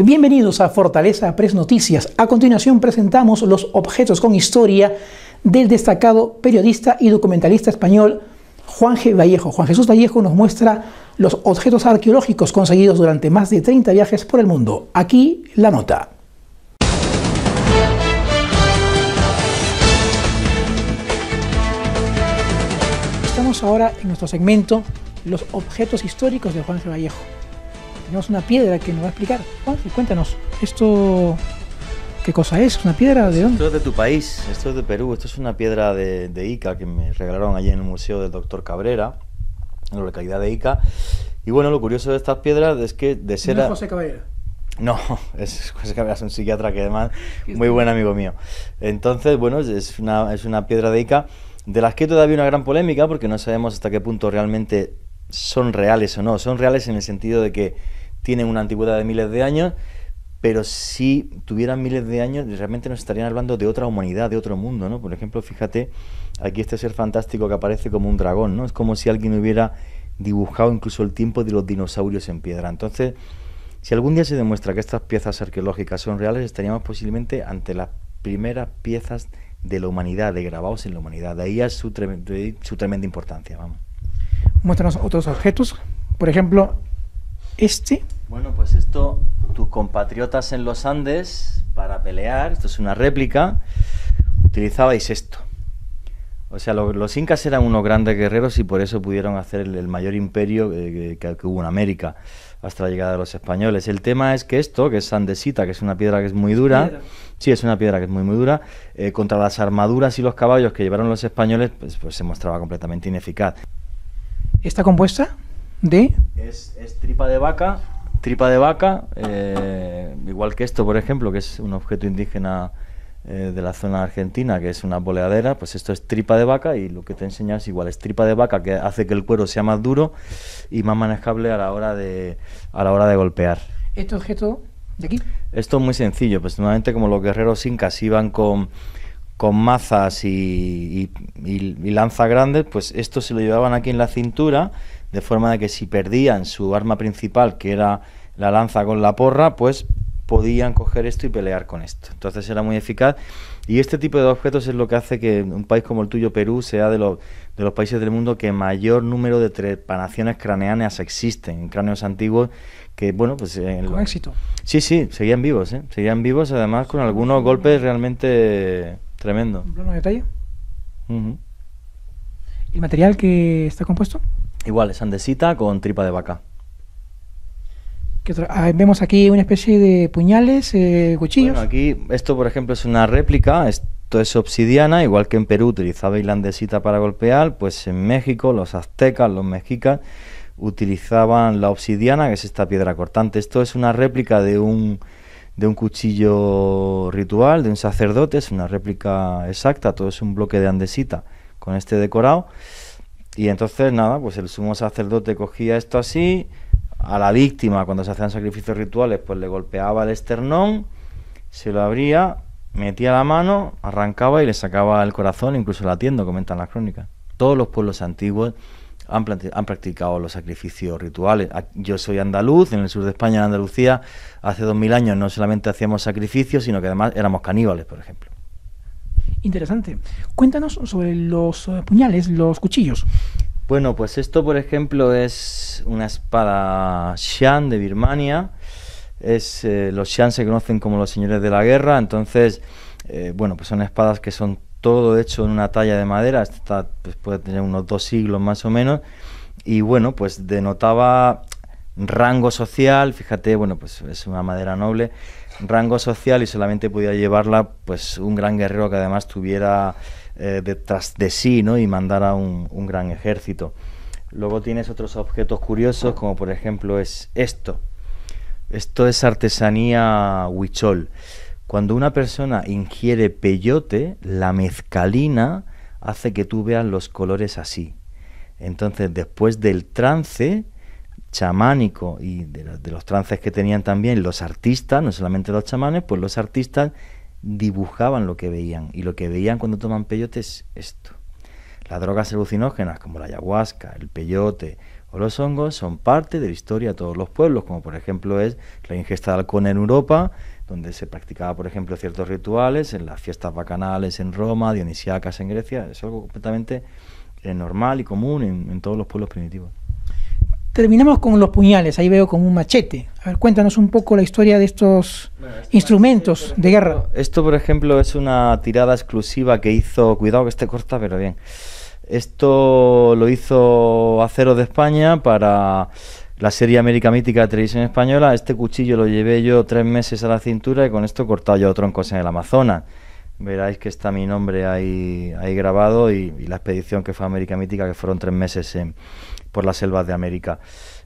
Bienvenidos a Fortaleza Press Noticias. A continuación presentamos los objetos con historia del destacado periodista y documentalista español Juan G. Vallejo. Juan Jesús Vallejo nos muestra los objetos arqueológicos conseguidos durante más de 30 viajes por el mundo. Aquí la nota. Estamos ahora en nuestro segmento Los objetos históricos de Juan G. Vallejo. Tenemos una piedra que nos va a explicar. Juanji, cuéntanos, ¿esto qué cosa es? ¿Una piedra de dónde? Esto es de tu país, esto es de Perú. Esto es una piedra de Ica que me regalaron allí en el Museo del Dr. Cabrera, en la localidad de Ica. Y bueno, lo curioso de estas piedras es que de ser... ¿No es José Cabrera? No, José Cabrera es un psiquiatra que además muy buen amigo mío. Entonces, bueno, es una piedra de Ica de las que hay todavía una gran polémica porque no sabemos hasta qué punto realmente son reales o no. Son reales en el sentido de que tienen una antigüedad de miles de años, pero si tuvieran miles de años realmente nos estarían hablando de otra humanidad, de otro mundo, ¿no? Por ejemplo, fíjate, aquí este ser fantástico que aparece como un dragón, ¿no? Es como si alguien hubiera dibujado incluso el tiempo de los dinosaurios en piedra. Entonces, si algún día se demuestra que estas piezas arqueológicas son reales, estaríamos posiblemente ante las primeras piezas de la humanidad, de grabados en la humanidad. De ahí es su tremenda importancia, vamos. Muéstranos otros objetos, por ejemplo, este. Bueno, pues esto, tus compatriotas en los Andes, para pelear, esto es una réplica, utilizabais esto. O sea, los incas eran unos grandes guerreros y por eso pudieron hacer el mayor imperio que hubo en América, hasta la llegada de los españoles. El tema es que esto, que es andesita, que es una piedra que es muy dura, sí, es una piedra que es muy dura, contra las armaduras y los caballos que llevaron los españoles, pues se mostraba completamente ineficaz. ¿Está compuesta de...? Es tripa de vaca, igual que esto, por ejemplo, que es un objeto indígena de la zona argentina, que es una boleadera, pues esto es tripa de vaca y lo que te enseñas es igual, es tripa de vaca que hace que el cuero sea más duro y más manejable a la hora de golpear. ¿Este objeto de aquí? Esto es muy sencillo, pues normalmente como los guerreros incas iban con mazas y lanzas grandes, pues esto se lo llevaban aquí en la cintura, de forma de que si perdían su arma principal, que era la lanza con la porra, pues podían coger esto y pelear con esto. Entonces era muy eficaz y este tipo de objetos es lo que hace que un país como el tuyo, Perú, sea de los países del mundo que mayor número de trepanaciones craneanas existen, en cráneos antiguos que, bueno, pues... con éxito. Sí, seguían vivos, seguían vivos, además con algunos golpes realmente tremendos. ¿Un plano de detalle? ¿El material que está compuesto? Igual, es andesita con tripa de vaca. Vemos aquí una especie de puñales, cuchillos. Bueno, aquí esto, por ejemplo, es una réplica, esto es obsidiana, igual que en Perú utilizabais la andesita para golpear, pues en México los aztecas, los mexicas, utilizaban la obsidiana, que es esta piedra cortante. Esto es una réplica de un cuchillo ritual, de un sacerdote, es una réplica exacta, todo es un bloque de andesita con este decorado. Y entonces, nada, pues el sumo sacerdote cogía esto así, a la víctima, cuando se hacían sacrificios rituales, pues le golpeaba el esternón, se lo abría, metía la mano, arrancaba y le sacaba el corazón, incluso latiendo, comentan las crónicas. Todos los pueblos antiguos han practicado los sacrificios rituales. Yo soy andaluz, en el sur de España, en Andalucía, hace 2000 años no solamente hacíamos sacrificios, sino que además éramos caníbales, por ejemplo. Interesante. Cuéntanos sobre los puñales, los cuchillos. Bueno, pues esto, por ejemplo, es una espada Shan de Birmania. Los Shan se conocen como los señores de la guerra, entonces, bueno, pues son espadas que son todo hecho en una talla de madera. Esta pues puede tener unos 2 siglos más o menos, y bueno, pues denotaba rango social. Fíjate, bueno, pues es una madera noble, rango social, y solamente podía llevarla pues un gran guerrero que además tuviera detrás de sí, ¿no? Y mandara un gran ejército. Luego tienes otros objetos curiosos, como por ejemplo es esto. Esto es artesanía huichol. Cuando una persona ingiere peyote, la mezcalina hace que tú veas los colores así. Entonces, después del trance chamánico y de los trances que tenían también los artistas, no solamente los chamanes, pues los artistas dibujaban lo que veían, y lo que veían cuando toman peyote es esto. Las drogas alucinógenas como la ayahuasca, el peyote Pues los hongos son parte de la historia de todos los pueblos, como por ejemplo es la ingesta de halcón en Europa, donde se practicaba, por ejemplo, ciertos rituales, en las fiestas bacanales en Roma, dionisíacas en Grecia. Es algo completamente normal y común en todos los pueblos primitivos. Terminamos con los puñales, ahí veo como un machete. A ver, cuéntanos un poco la historia de estos instrumentos de guerra. Esto, por ejemplo, es una tirada exclusiva que hizo, cuidado que esté corta, pero bien. Esto lo hizo Acero de España para la serie América Mítica de Televisión Española. Este cuchillo lo llevé yo 3 meses a la cintura y con esto he cortado yo troncos en el Amazonas. Veráis que está mi nombre ahí grabado y la expedición que fue América Mítica, que fueron 3 meses por las selvas de América.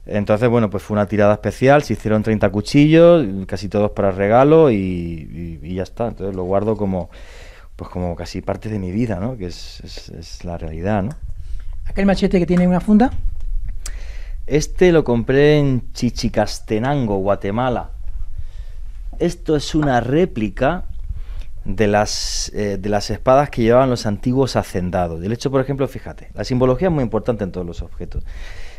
Entonces, bueno, pues fue una tirada especial, se hicieron 30 cuchillos, casi todos para regalo y ya está. Entonces lo guardo como casi parte de mi vida, ¿no? Que es la realidad, ¿no? ¿Aquel machete que tiene una funda? Este lo compré en Chichicastenango, Guatemala. Esto es una réplica de las espadas que llevaban los antiguos hacendados. De hecho, por ejemplo, fíjate, la simbología es muy importante en todos los objetos.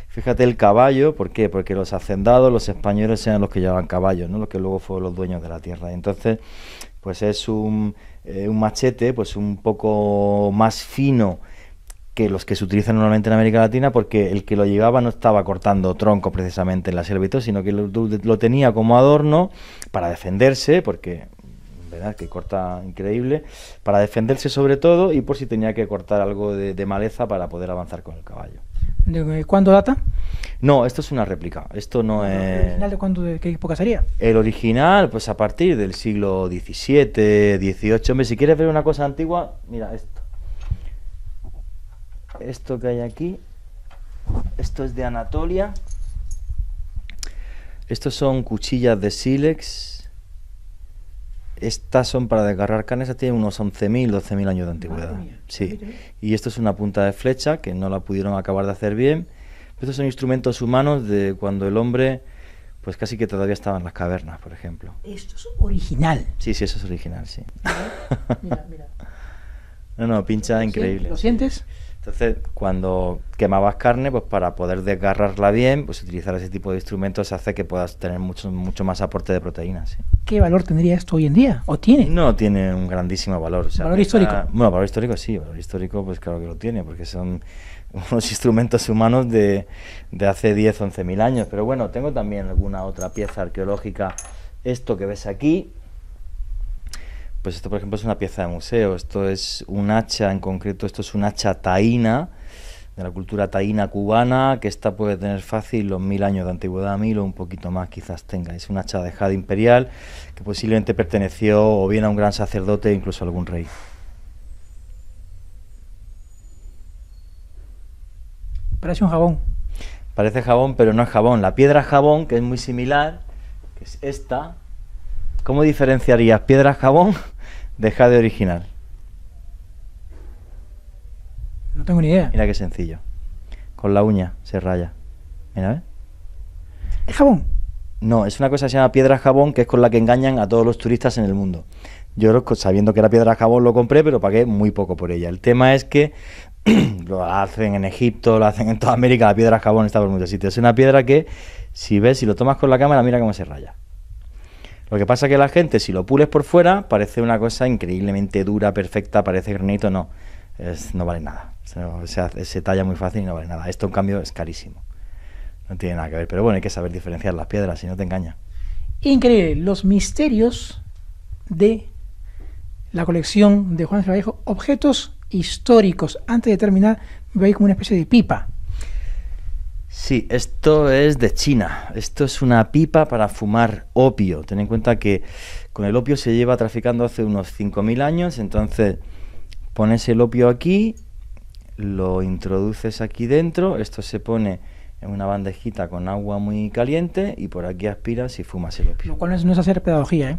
Fíjate el caballo, ¿por qué? Porque los hacendados, los españoles, eran los que llevaban caballos, ¿no? Los que luego fueron los dueños de la tierra. Y entonces, pues es un machete, pues un poco más fino que los que se utilizan normalmente en América Latina, porque el que lo llevaba no estaba cortando troncos precisamente en la selva, sino que lo tenía como adorno para defenderse, porque verdad que corta increíble, para defenderse sobre todo y por si tenía que cortar algo de maleza para poder avanzar con el caballo. ¿De cuándo data? No, esto es una réplica, esto no es... ¿El original de cuándo, de qué época sería? El original, pues a partir del siglo XVII, XVIII. Hombre, si quieres ver una cosa antigua, mira esto. Esto que hay aquí, esto es de Anatolia. Estos son cuchillas de sílex. Estas son para desgarrar carne, esta tiene unos 11.000, 12.000 años de antigüedad. Sí. Y esto es una punta de flecha que no la pudieron acabar de hacer bien. Estos son instrumentos humanos de cuando el hombre, pues casi que todavía estaba en las cavernas, por ejemplo. Esto es original. Sí, eso es original, sí. Mira. No, pincha increíble. ¿Lo sientes? Entonces, cuando quemabas carne, pues para poder desgarrarla bien, pues utilizar ese tipo de instrumentos hace que puedas tener mucho más aporte de proteínas. ¿Sí? ¿Qué valor tendría esto hoy en día? ¿O tiene? No tiene un grandísimo valor. O sea, ¿Valor histórico? Bueno, valor histórico sí, valor histórico pues claro que lo tiene, porque son unos instrumentos humanos de hace 10, 11.000 años. Pero bueno, tengo también alguna otra pieza arqueológica. Esto que ves aquí, pues esto por ejemplo es una pieza de museo, esto es un hacha en concreto, esto es un hacha taína, de la cultura taína cubana, que esta puede tener fácil los 1000 años de antigüedad, 1000 o un poquito más quizás tenga. Es un hacha de jade imperial que posiblemente perteneció o bien a un gran sacerdote o incluso a algún rey. Parece un jabón. Parece jabón, pero no es jabón. La piedra jabón, que es muy similar, que es esta. ¿Cómo diferenciarías piedra jabón de jade original? No tengo ni idea. Mira qué sencillo. Con la uña se raya. Mira, ¿ves? ¿Es jabón? No, es una cosa que se llama piedra jabón, que es con la que engañan a todos los turistas en el mundo. Yo, sabiendo que era piedra jabón, lo compré, pero pagué muy poco por ella. El tema es que lo hacen en Egipto, lo hacen en toda América, la piedra jabón está por muchos sitios. Es una piedra que, si lo tomas con la cámara, mira cómo se raya. Lo que pasa es que la gente, si lo pules por fuera, parece una cosa increíblemente dura, perfecta, parece granito, no. No vale nada. Se talla muy fácil y no vale nada. Esto, en cambio, es carísimo. No tiene nada que ver. Pero bueno, hay que saber diferenciar las piedras, si no te engaña. Increíble. Los misterios de la colección de Juan G. Vallejo. Objetos históricos. Antes de terminar, veo ahí como una especie de pipa. Sí, esto es de China. Esto es una pipa para fumar opio. Ten en cuenta que con el opio se lleva traficando hace unos 5.000 años. Entonces, pones el opio aquí, lo introduces aquí dentro. Esto se pone en una bandejita con agua muy caliente y por aquí aspiras y fumas el opio. Lo cual no es hacer pedagogía, ¿eh?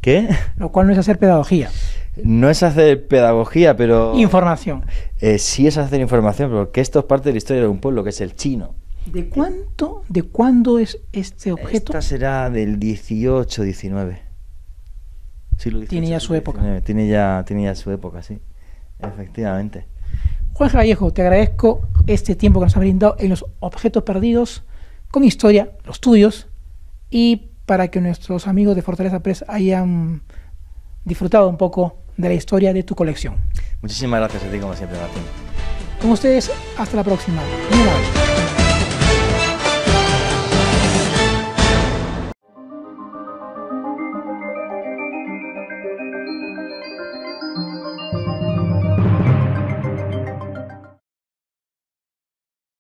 ¿Qué? Lo cual no es hacer pedagogía. No es hacer pedagogía, pero... Información. Sí es hacer información, pero que esto es parte de la historia de un pueblo, que es el chino. ¿De cuándo es este objeto? Esta será del 18, 19. Siglo XVIII, tiene ya su época. Tiene ya su época, sí. Efectivamente. Juan G. Vallejo, te agradezco este tiempo que nos has brindado en los objetos perdidos con historia, los tuyos, y para que nuestros amigos de Fortaleza Press hayan disfrutado un poco de la historia de tu colección. Muchísimas gracias a ti, como siempre, Martín. Con ustedes, hasta la próxima. Muy amable.